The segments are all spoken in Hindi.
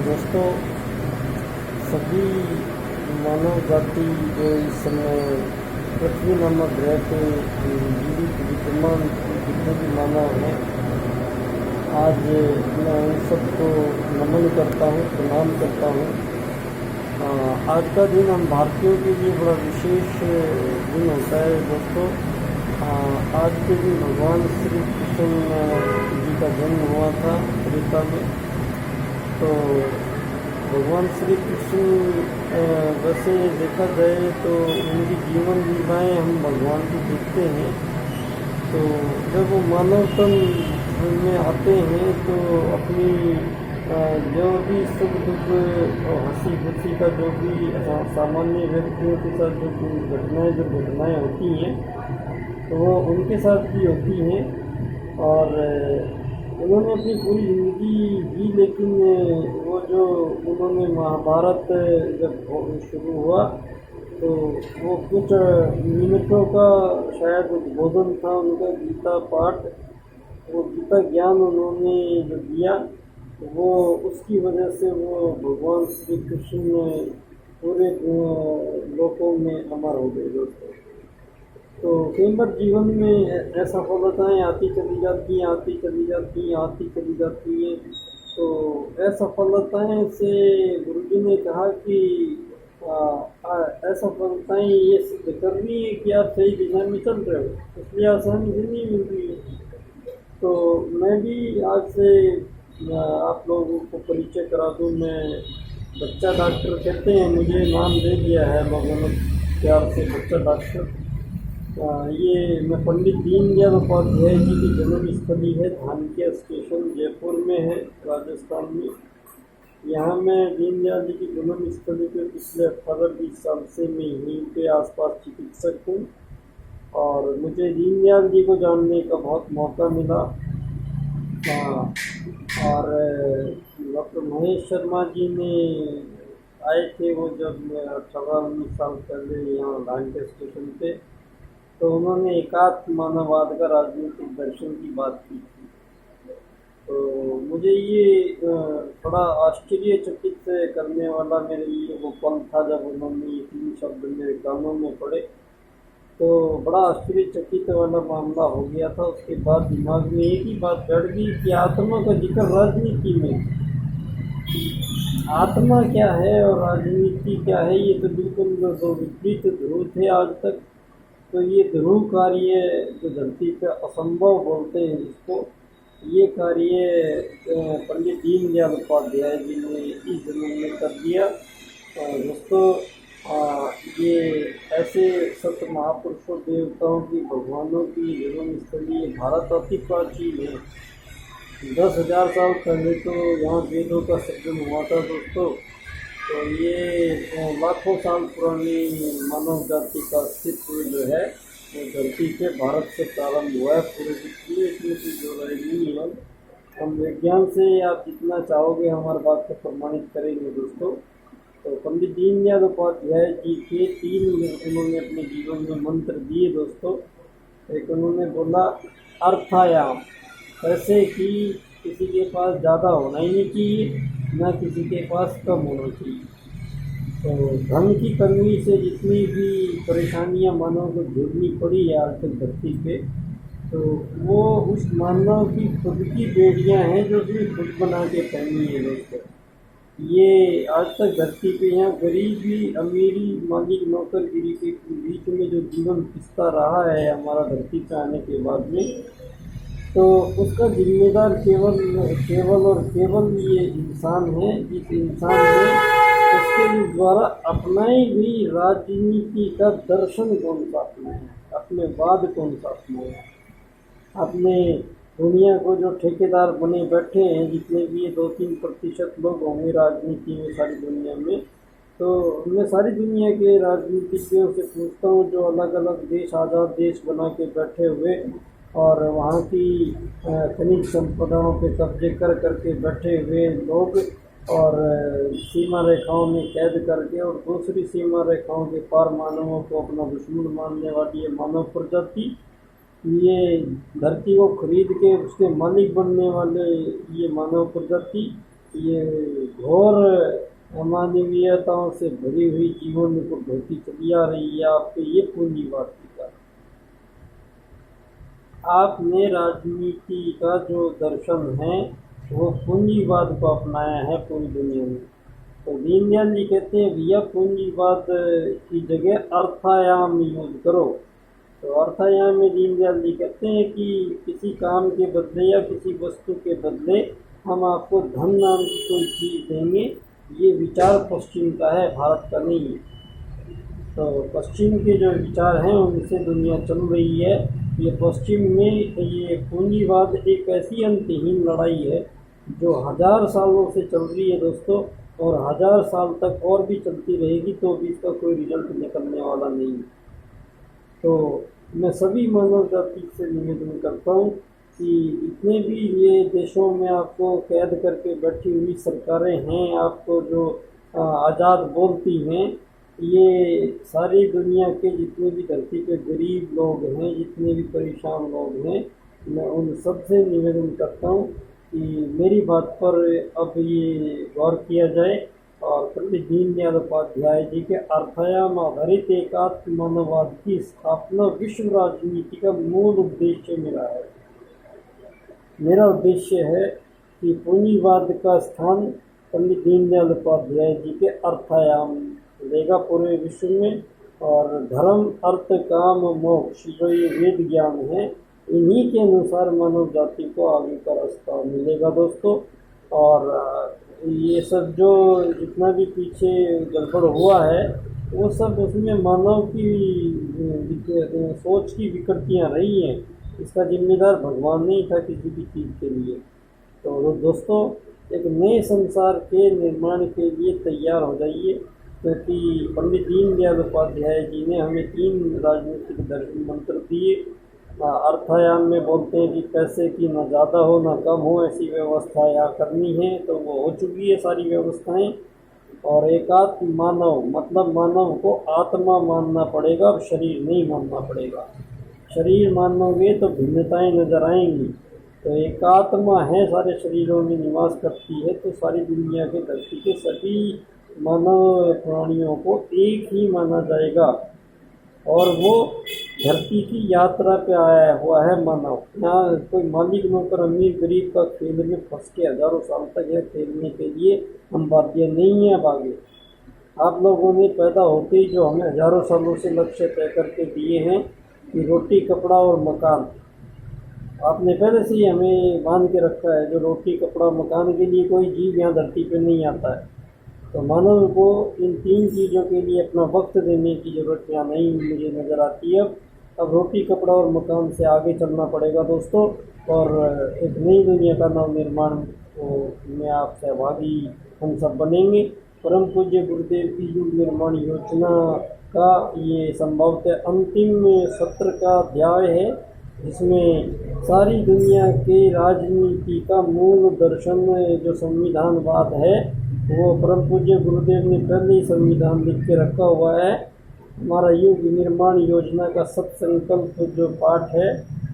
दोस्तों, सभी मानव जाति जो इस समय पृथ्वी नामक ग्रह पे जीवित विद्यमान जितने भी मानव हैं, आज मैं उन सबको नमन करता हूँ, प्रणाम करता हूँ। आज का दिन हम भारतीयों के लिए बड़ा विशेष दिन होता है दोस्तों। आज के दिन भगवान श्री कृष्ण जी का जन्म हुआ था अमेरिका में। तो भगवान श्री कृष्ण वैसे देखा जाए तो उनकी जीवन लीलाएँ हम भगवान की देखते हैं। तो जब वो मानव तन में आते हैं तो अपनी जो भी सुख दुख और हंसी खुशी का जो भी सामान्य व्यक्तियों के साथ जो घटनाएँ होती हैं तो वो उनके साथ भी होती हैं। और उन्होंने अपनी पूरी ज़िंदगी जी, लेकिन वो जो उन्होंने महाभारत जब शुरू हुआ तो वो कुछ मिनटों का शायद उद्बोधन था उनका, गीता पाठ, वो गीता ज्ञान उन्होंने जो दिया वो उसकी वजह से वो भगवान श्री कृष्ण पूरे लोकों में अमर हो गए दोस्तों। तो कई बार जीवन में असफलताएँ आती चली जाती हैं। तो असफलताएँ से गुरुजी ने कहा कि असफलताएँ ये सिद्ध करनी है कि आप सही दिशा में चल रहे हो, इसलिए आसानी से नहीं मिल रही है। तो मैं भी आज से आप लोगों को परिचय करा दूँ। मैं बच्चा डॉक्टर कहते हैं, मुझे नाम दे दिया है लोगों ने प्यार से, बच्चा डॉक्टर। ये मैं पंडित दीनदयाल उपाध्याय जी की जन्मस्थली है, धानक्या स्टेशन जयपुर में है, राजस्थान में। यहाँ मैं दीनदयाल जी की जन्मस्थली पे पिछले 18-20 साल से मैं यहीं पे आसपास चिकित्सक हूँ और मुझे दीनदयाल जी को जानने का बहुत मौका मिला। और डॉक्टर महेश शर्मा जी ने आए थे, वो जब 18-19 साल पहले यहाँ धानक्या स्टेशन पे, तो उन्होंने एकात्म मानववाद का राजनीतिक दर्शन की बात की थी। तो मुझे ये बड़ा आश्चर्यचकित करने वाला मेरे लिए वो पल था जब उन्होंने ये 3 शब्द मेरे कानों में पड़े। तो बड़ा आश्चर्यचकित वाला मामला हो गया था। उसके बाद दिमाग में एक ही बात बैठ गई कि आत्मा का जिक्र राजनीति में, आत्मा क्या है और राजनीति क्या है, ये तो बिल्कुल दो विपरीत ध्रुव थे आज तक। तो ये ध्रुव कार्य जो धरती पे असंभव बोलते हैं जिसको, ये कार्य पंडित दीनदयाल उपाध्याय जी ने इस जन्म में कर दिया। दोस्तों, ये ऐसे सत महापुरुषों, देवताओं की, भगवानों की जन्मस्थली भारत अति प्राचीन है। 10,000 साल पहले तो यहाँ वेदों का सृजन हुआ था दोस्तों। तो ये लाखों साल पुरानी मानव जाति का अस्तित्व जो है वो धरती पे भारत से प्रारंभ हुआ है। पूरे विश्व में इसमें कोई जो राय नहीं है। हम विज्ञान से आप जितना चाहोगे हमारी बात को प्रमाणित करेंगे दोस्तों। तो पंडित दीनदयाल उपाध्याय जी के 3 उन्होंने अपने जीवन में मंत्र दिए दोस्तों। एक उन्होंने बोला अर्थायाम, पैसे की किसी के पास ज़्यादा होना ही नहीं चाहिए, ना किसी के पास कम होना चाहिए। तो धन की कमी से जितनी भी परेशानियां मानव को झेलनी पड़ी है आज तक धरती पे, तो वो उस मानव की खुद की बेड़ियां हैं जो उसने खुद बना के पहनी है दोस्तों। ये आज तक धरती पे यहाँ गरीबी, अमीरी, मालिक नौकरगिरी के बीच में जो जीवन पिसता रहा है हमारा धरती पे आने के बाद में, तो उसका जिम्मेदार केवल ये इंसान है। इस इंसान ने उसके द्वारा अपनाई हुई राजनीति का दर्शन कौन सा अपनाया, अपने वाद कौन सा अपनाया, अपने दुनिया को जो ठेकेदार बने बैठे हैं, जितने भी ये 2-3% लोग होंगे राजनीति में सारी दुनिया में, तो मैं सारी दुनिया के राजनीतिज्ञों से पूछता हूँ जो अलग अलग देश, आज़ाद देश बना के बैठे हुए और वहाँ की खनिज संपदाओं पे कब्जे करके बैठे हुए लोग और सीमा रेखाओं में कैद करके और दूसरी सीमा रेखाओं के पार मानवों को अपना दुश्मन मानने वाली ये मानव प्रजाति, ये धरती को खरीद के उसके मालिक बनने वाले ये मानव प्रजाति, ये घोर अमानवीयताओं से भरी हुई जीवन को ढोती चली आ रही है आपके ये पूंजीवाद की कारण। आपने राजनीति का जो दर्शन है वो पूंजीवाद को अपनाया है पूरी दुनिया में। तो दीनदयाल जी कहते हैं भैया पूंजीवाद की जगह अर्थायाम यूज करो। तो अर्थायाम में दीनदयाल जी कहते हैं कि किसी काम के बदले या किसी वस्तु के बदले हम आपको धन नाम की कोई चीज़ देंगे, ये विचार पश्चिम का है, भारत का नहीं है। तो पश्चिम के जो विचार हैं उनसे दुनिया चल रही है। ये पश्चिम में ये पूंजीवाद एक ऐसी अंतहीन लड़ाई है जो 1000 सालों से चल रही है दोस्तों, और 1000 साल तक और भी चलती रहेगी तो भी इसका कोई रिजल्ट निकलने वाला नहीं है। तो मैं सभी मानव जाति से निवेदन करता हूँ कि जितने भी ये देशों में आपको कैद करके बैठी हुई सरकारें हैं, आपको जो आज़ाद बोलती हैं, ये सारी दुनिया के जितने भी धरती पे गरीब लोग हैं, जितने भी परेशान लोग हैं, मैं उन सब से निवेदन करता हूँ कि मेरी बात पर अब ये गौर किया जाए और पंडित दीनदयाल उपाध्याय जी के अर्थायाम आधारित एकात्म मानववाद की स्थापना विश्व राजनीति का मूल उद्देश्य मेरा है। मेरा उद्देश्य है कि पूंजीवाद का स्थान पंडित दीनदयाल उपाध्याय जी के अर्थायाम लेगा पूरे विश्व में, और धर्म अर्थ काम मोक्ष जो ये वेद ज्ञान है, इन्हीं के अनुसार मानव जाति को आगे का रास्ता मिलेगा दोस्तों। और ये सब जो जितना भी पीछे गड़बड़ हुआ है वो सब उसमें मानव की सोच की विकृतियाँ रही हैं। इसका जिम्मेदार भगवान नहीं था किसी भी चीज़ के लिए। तो दोस्तों एक नए संसार के निर्माण के लिए तैयार हो जाइए, क्योंकि पंडित दीनदयाल उपाध्याय जी ने हमें 3 राजनीतिक दर्शन मंत्र दिए। अर्थायाम में बोलते हैं कि पैसे की ना ज़्यादा हो ना कम हो, ऐसी व्यवस्था यहाँ करनी है, तो वो हो चुकी है सारी व्यवस्थाएं। और एकात्म मानव मतलब मानव को आत्मा मानना पड़ेगा, और शरीर नहीं मानना पड़ेगा। शरीर मानोगे तो भिन्नताएं नजर आएंगी। तो एकात्मा है, सारे शरीरों में निवास करती है, तो सारी दुनिया के धरती के सभी मानव प्राणियों को एक ही माना जाएगा। और वो धरती की यात्रा पे आया हुआ है मानव। यहाँ कोई मालिक नौकर अमीर गरीब का खेल में फंस के हजारों साल तक है खेलने के लिए हम बाध्य नहीं है। अब आगे आप लोगों ने पैदा होते ही जो हमें हजारों सालों से लक्ष्य तय करके दिए हैं कि रोटी कपड़ा और मकान, आपने पहले से ही हमें बांध के रखा है। जो रोटी कपड़ा मकान के लिए कोई जीव यहाँ धरती पे नहीं आता है। तो मानव को इन 3 चीज़ों के लिए अपना वक्त देने की ज़रूरत यहाँ नहीं मुझे नज़र आती है। अब रोटी कपड़ा और मकान से आगे चलना पड़ेगा दोस्तों, और एक नई दुनिया का नव निर्माण में आप सहभागी हम सब बनेंगे। परम पूज्य गुरुदेव की युग निर्माण योजना का ये संभवतः अंतिम सत्र का अध्याय है, जिसमें सारी दुनिया के राजनीति का मूल दर्शन जो संविधानवाद है वो परम पूज्य गुरुदेव ने पहले ही संविधान लिख के रखा हुआ है। हमारा युग निर्माण योजना का सत्संकल्प जो पाठ है,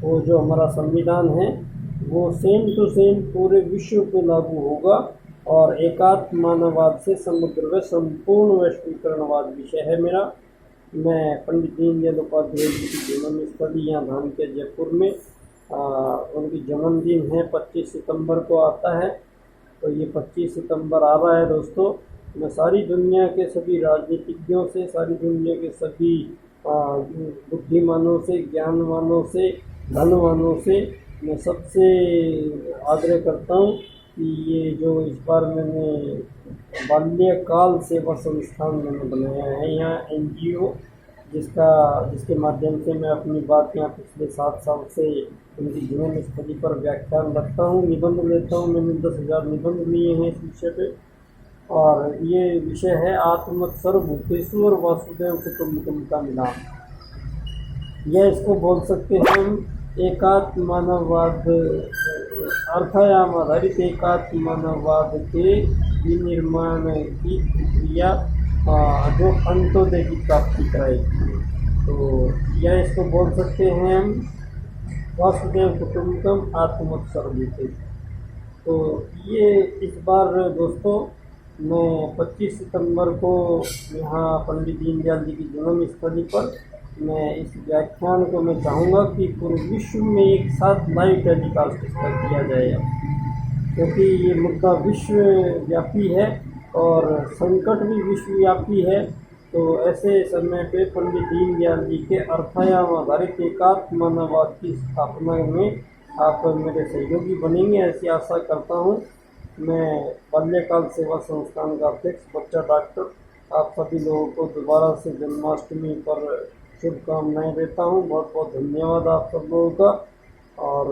वो जो हमारा संविधान है, वो सेम टू सेम पूरे विश्व पे लागू होगा। और एकात्म मानववाद से समग्र व संपूर्ण वैश्वीकरणवाद विषय है मेरा। मैं पंडित दीनदयाल उपाध्याय जी की जन्म स्थली यहाँ धाम के जयपुर में, उनकी जन्मदिन है 25 सितंबर को आता है। तो ये 25 सितंबर आ रहा है दोस्तों। मैं सारी दुनिया के सभी राजनीतिज्ञों से, सारी दुनिया के सभी बुद्धिमानों से, ज्ञानवानों से, धनवानों से मैं सबसे आग्रह करता हूँ कि ये जो इस बार मैंने बाल्यकाल सेवा संस्थान मैंने बनाया है यहाँ NGO, जिसके माध्यम से मैं अपनी बात यहाँ पिछले 7 साल से उनकी जन्म स्थली पर व्याख्यान रखता हूँ, निबंध लेता हूँ। मैंने 10,000 निबंध लिए हैं इस विषय पे, और ये विषय है आत्मत सर्वभूतेषु और वासुदेव कुटुंबकम का मिलान। यह इसको बोल सकते हैं हम एकात्म मानववाद, अर्थायाम आधारित एकात्म मानववाद के विनिर्माण की प्रक्रिया जो अंत्योदय की प्राप्ति कराएगी। तो यह इसको बोल सकते हैं हम वासुदेव कुटुंबकम आत्मत सर्वभूतेषु। तो ये इस बार दोस्तों मैं 25 सितंबर को यहाँ पंडित दीनदयाल जी की जन्म स्थली पर मैं इस व्याख्यान को मैं चाहूँगा कि पूरे विश्व में एक साथ लाइव टेलीकास्ट इसका किया जाए, क्योंकि ये मुद्दा विश्वव्यापी है और संकट भी विश्वव्यापी है। तो ऐसे समय पे पंडित दीनदयाल जी के अर्थायाम आधारित एकात्म मानववाद की स्थापना में आप मेरे सहयोगी बनेंगे, ऐसी आशा करता हूँ। मैं बाल्यकाल सेवा संस्थान का अध्यक्ष बच्चा डॉक्टर आप सभी लोगों को दोबारा से जन्माष्टमी पर शुभकामनाएं देता हूँ। बहुत बहुत धन्यवाद आप सब लोगों का। और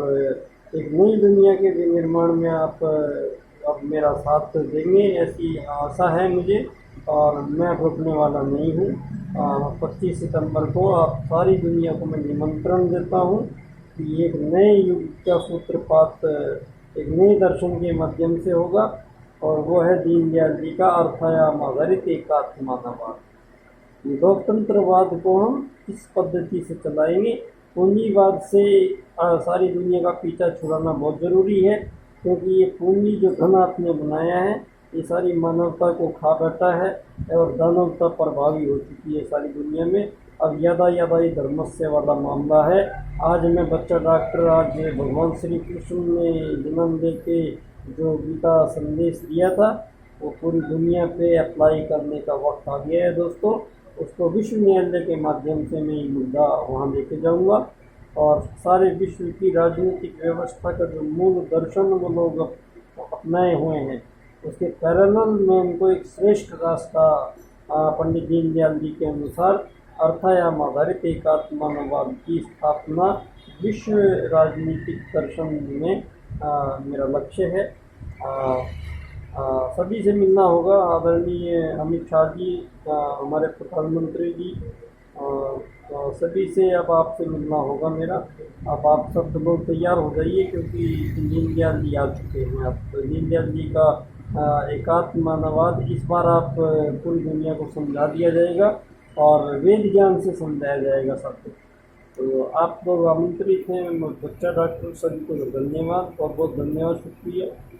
एक नई दुनिया के निर्माण में आप अब मेरा साथ देंगे, ऐसी आशा है मुझे, और मैं रुकने वाला नहीं हूँ। 25 सितंबर को आप सारी दुनिया को मैं निमंत्रण देता हूँ कि एक नए युग का सूत्रपात एक नए दर्शन के माध्यम से होगा, और वो है दीनदयाल जी का अर्थायाम आधारित एकात्म मानववाद। लोकतंत्रवाद को हम इस पद्धति से चलाएंगे। पूंजीवाद से सारी दुनिया का पीछा छुड़ाना बहुत ज़रूरी है, क्योंकि ये पूंजी जो धन आपने बनाया है ये सारी मानवता को खा बैठा है और दानवता प्रभावी हो चुकी है सारी दुनिया में। अब यादा ही धर्मस्य वाला मामला है। आज मैं बच्चा डॉक्टर, आज भगवान श्री कृष्ण ने जन्म दे के जो गीता संदेश दिया था वो पूरी दुनिया पे अप्लाई करने का वक्त आ गया है दोस्तों। उसको विश्व न्यायालय के माध्यम से मैं ये मुद्दा वहाँ लेके जाऊँगा, और सारे विश्व की राजनीतिक व्यवस्था का जो मूल दर्शन वो लोग अपनाए हुए हैं उसके पैरेलल में उनको एक श्रेष्ठ रास्ता पंडित दीनदयाल जी के अनुसार अर्थायाम आधारित एकात्म मानववाद की स्थापना विश्व राजनीतिक दर्शन में मेरा लक्ष्य है। सभी से मिलना होगा। आदरणीय अमित शाह जी, हमारे प्रधानमंत्री जी, सभी से अब आपसे मिलना होगा मेरा। अब आप सब लोग तैयार हो जाइए, क्योंकि दीनदयाल जी आ चुके हैं। अब दीनदयाल जी का एकात्म मानववाद इस बार आप पूरी दुनिया को समझा दिया जाएगा और वेद ज्ञान से समझाया जाएगा सबको। तो आप लोग आमंत्रित हैं। बच्चा डॉक्टर सभी को धन्यवाद, बहुत बहुत धन्यवाद, शुक्रिया।